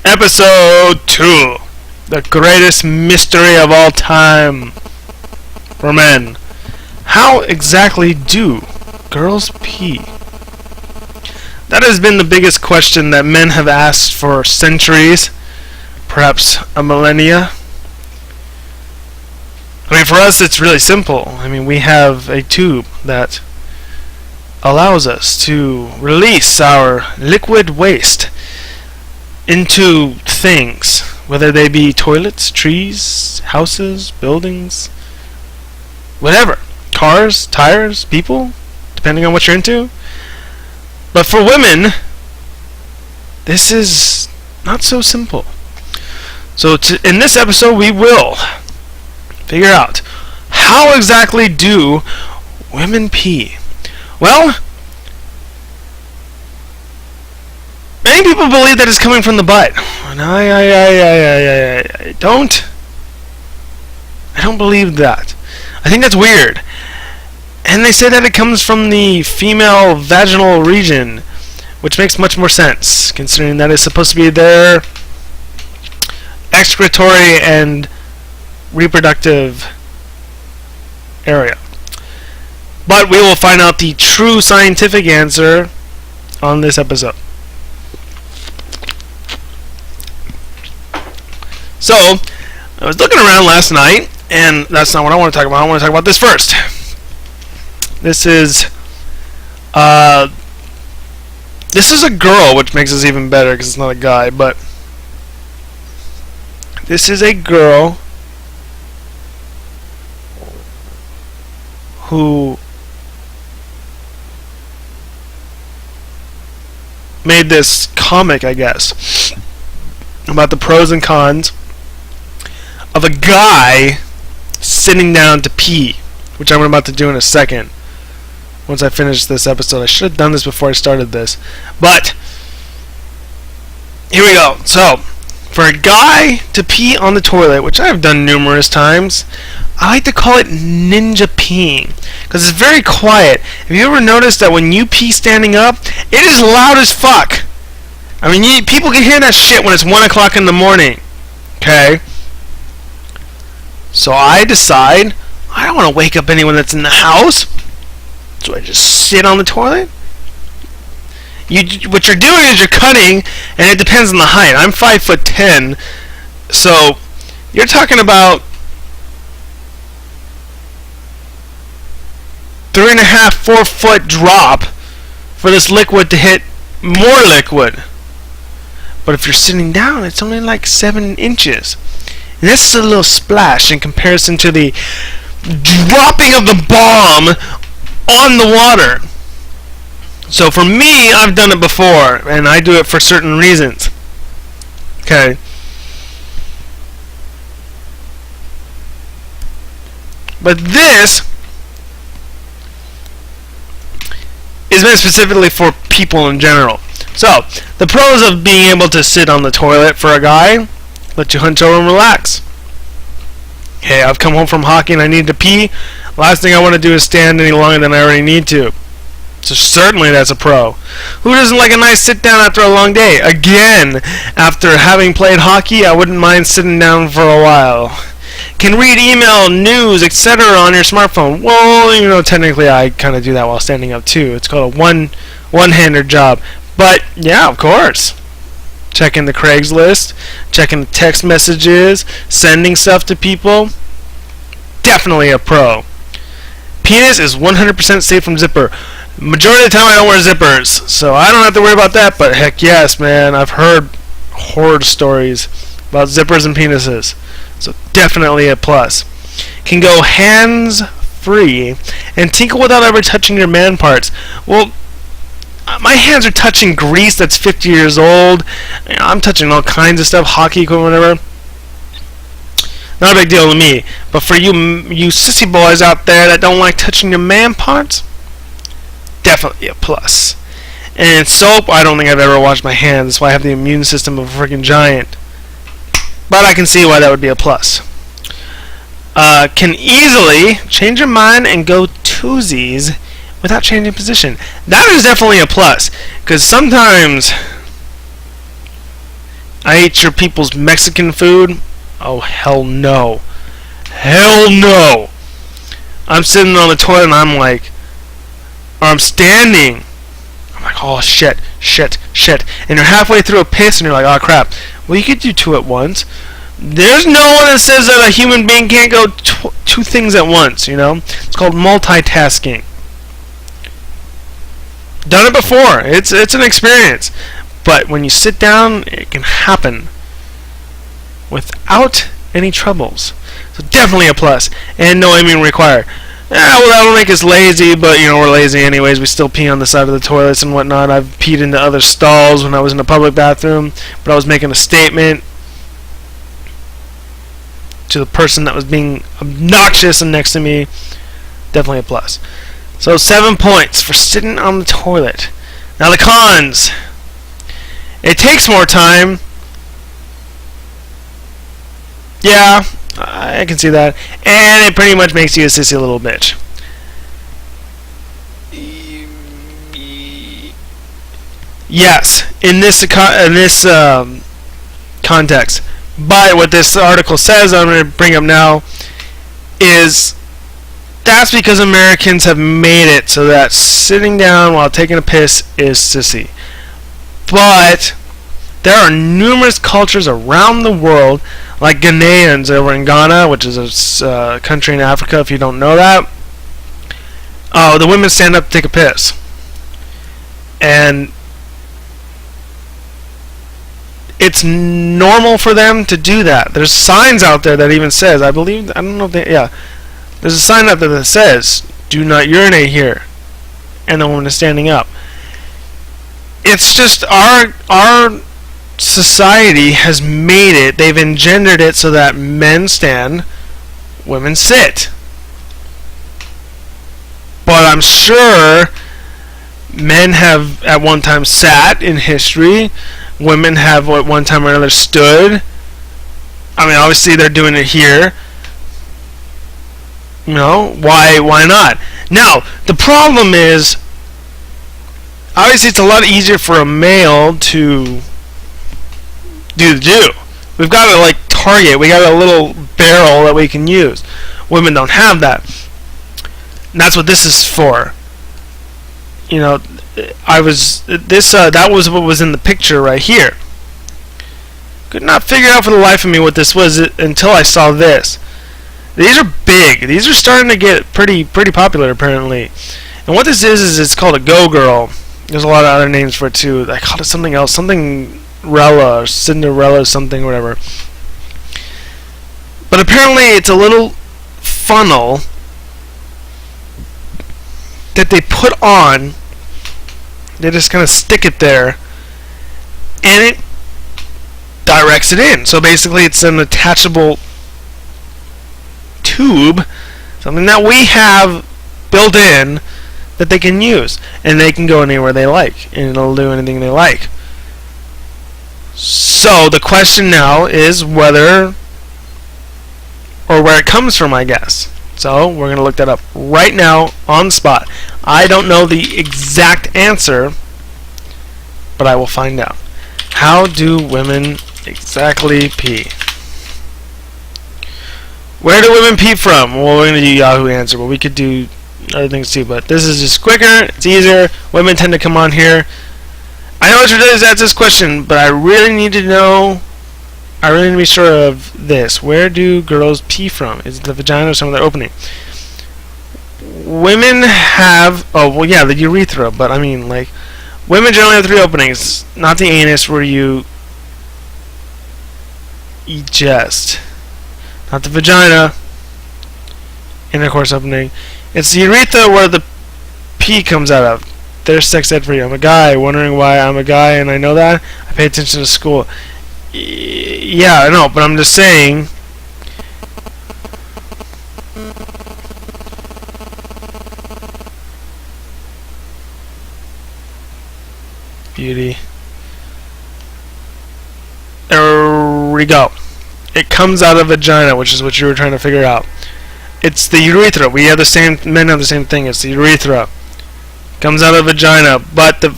Episode 2. The greatest mystery of all time for men. How exactly do girls pee? That has been the biggest question that men have asked for centuries, perhaps a millennia. For us it's really simple. We have a tube that allows us to release our liquid waste into things, whether they be toilets, trees, houses, buildings, whatever. Cars, tires, people, depending on what you're into. But for women, this is not so simple. So in this episode, we will figure out how exactly do women pee. Well, many people believe that it's coming from the butt. And I don't believe that. I think that's weird. And they say that it comes from the female vaginal region, which makes much more sense, considering that it's supposed to be their excretory and reproductive area. But we will find out the true scientific answer on this episode. So, I was looking around last night, and that's not what I want to talk about. I want to talk about this first. This is a girl, which makes this even better because it's not a guy, but this is a girl who made this comic, I guess, about the pros and cons of a guy sitting down to pee, which I'm about to do in a second. Once I finish this episode, I should have done this before I started this, but here we go. So, for a guy to pee on the toilet, which I've done numerous times, I like to call it ninja peeing, because it's very quiet. Have you ever noticed that when you pee standing up, it is loud as fuck? People can hear that shit when it's 1 o'clock in the morning. Okay? So I decide, I don't want to wake up anyone that's in the house, so I just sit on the toilet. What you're doing is you're cutting, and it depends on the height. I'm 5'10", so you're talking about 3.5, 4 foot drop for this liquid to hit more liquid. But if you're sitting down, it's only like 7 inches. And this is a little splash in comparison to the dropping of the bomb on the water. So for me, I've done it before, and I do it for certain reasons. Okay. But this is meant specifically for people in general. So, the pros of being able to sit on the toilet for a guy, let you hunch over and relax. Hey, I've come home from hockey and I need to pee. Last thing I want to do is stand any longer than I already need to. So certainly that's a pro. Who doesn't like a nice sit down after a long day? Again, after having played hockey, I wouldn't mind sitting down for a while. Can read email, news, etc. on your smartphone. Well, technically I kind of do that while standing up too. It's called a one-hander job. But yeah, of course. Checking the Craigslist, checking the text messages, sending stuff to people. Definitely a pro. Penis is 100% safe from zipper. Majority of the time I don't wear zippers, so I don't have to worry about that, but heck yes, man. I've heard horror stories about zippers and penises. So definitely a plus. Can go hands-free and tinkle without ever touching your man parts. Well, my hands are touching grease that's 50 years old. I'm touching all kinds of stuff, hockey equipment, whatever. Not a big deal to me. But for you sissy boys out there that don't like touching your man parts, definitely a plus. And soap, I don't think I've ever washed my hands. That's why I have the immune system of a freaking giant. But I can see why that would be a plus. Can easily change your mind and go twosies without changing position. That is definitely a plus, because sometimes I ate your people's Mexican food? Oh, hell no. Hell no! I'm sitting on the toilet and I'm like, or I'm standing. I'm like, oh shit, shit, shit. And you're halfway through a piss and you're like, oh crap. Well, you could do two at once. There's no one that says that a human being can't go two things at once, you know? It's called multitasking. Done it before. It's an experience. But when you sit down, it can happen without any troubles. So definitely a plus. And no aiming required. Well, that'll make us lazy, but you know, we're lazy anyways. We still pee on the side of the toilets and whatnot. I've peed into other stalls when I was in a public bathroom, but I was making a statement to the person that was being obnoxious and next to me. Definitely a plus. So 7 points for sitting on the toilet. Now the cons. It takes more time. Yeah, I can see that. And it pretty much makes you a sissy little bitch. Yes, in this context. But what this article says, I'm going to bring up now, is that's because Americans have made it so that sitting down while taking a piss is sissy. But there are numerous cultures around the world, like Ghanaians over in Ghana, which is a country in Africa, if you don't know that. The women stand up to take a piss. And it's normal for them to do that. There's signs out there that even says, I don't know if they, yeah. There's a sign out there that says, do not urinate here. And the woman is standing up. It's just our society has made it, they've engendered it so that men stand, women sit. But I'm sure men have at one time sat in history. Women have at one time or another stood. I mean, obviously they're doing it here. You know, why not? Now, the problem is, obviously it's a lot easier for a male to do. We've got a target. We got a little barrel that we can use. Women don't have that. And that's what this is for. You know, that was what was in the picture right here. Could not figure out for the life of me what this was until I saw this. These are big. These are starting to get pretty popular apparently. And what this is it's called a Go Girl. There's a lot of other names for it too. I called it something else, something Rella or Cinderella, something, whatever. But apparently it's a little funnel that they put on. They just kind of stick it there, and it directs it in. So basically it's an attachable tube, something that we have built in that they can use, and they can go anywhere they like, and it'll do anything they like. So the question now is whether or where it comes from, I guess. So we're going to look that up right now on the spot. I don't know the exact answer, but I will find out. How do women exactly pee? Where do women pee from? Well, we're going to do Yahoo answer, but we could do other things too. But this is just quicker. It's easier. Women tend to come on here. I know it's ridiculous to ask this question, but I really need to know. I really need to be sure of this. Where do girls pee from? Is it the vagina or some other opening? Women have, the urethra, but I mean, women generally have 3 openings, not the anus where you ingest. Not the vagina, intercourse opening. It's the urethra where the pee comes out of. There's sex ed for you. I'm a guy, wondering why I'm a guy and I know that. I pay attention to school. Yeah, I know, but I'm just saying. Beauty. There we go. It comes out of vagina, which is what you were trying to figure out. It's the urethra. We have the same. Men have the same thing. It's the urethra. Comes out of vagina, but the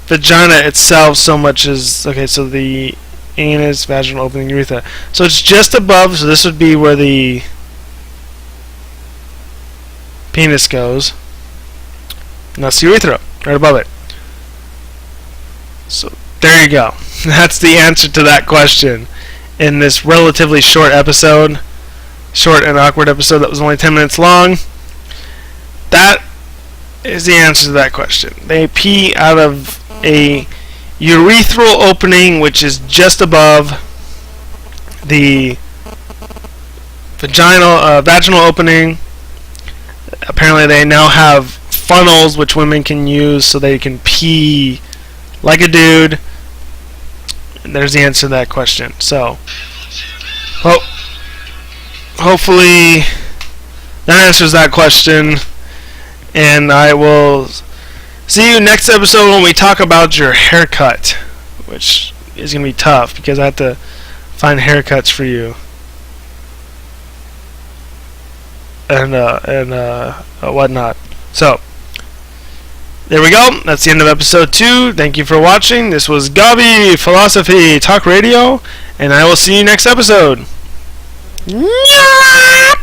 vagina itself so much is okay. So the anus, vaginal opening, urethra. So it's just above, so this would be where the penis goes. And that's the urethra, right above it. So there you go. That's the answer to that question in this relatively short episode. Short and awkward episode that was only 10 minutes long. That is the answer to that question. They pee out of a urethral opening, which is just above the vaginal opening. Apparently they now have funnels which women can use so they can pee like a dude. And there's the answer to that question. So, hopefully that answers that question. And I will see you next episode when we talk about your haircut, which is going to be tough because I have to find haircuts for you. And whatnot. So, there we go. That's the end of episode 2. Thank you for watching. This was Gavi Philosophy Talk Radio, and I will see you next episode. Yeah!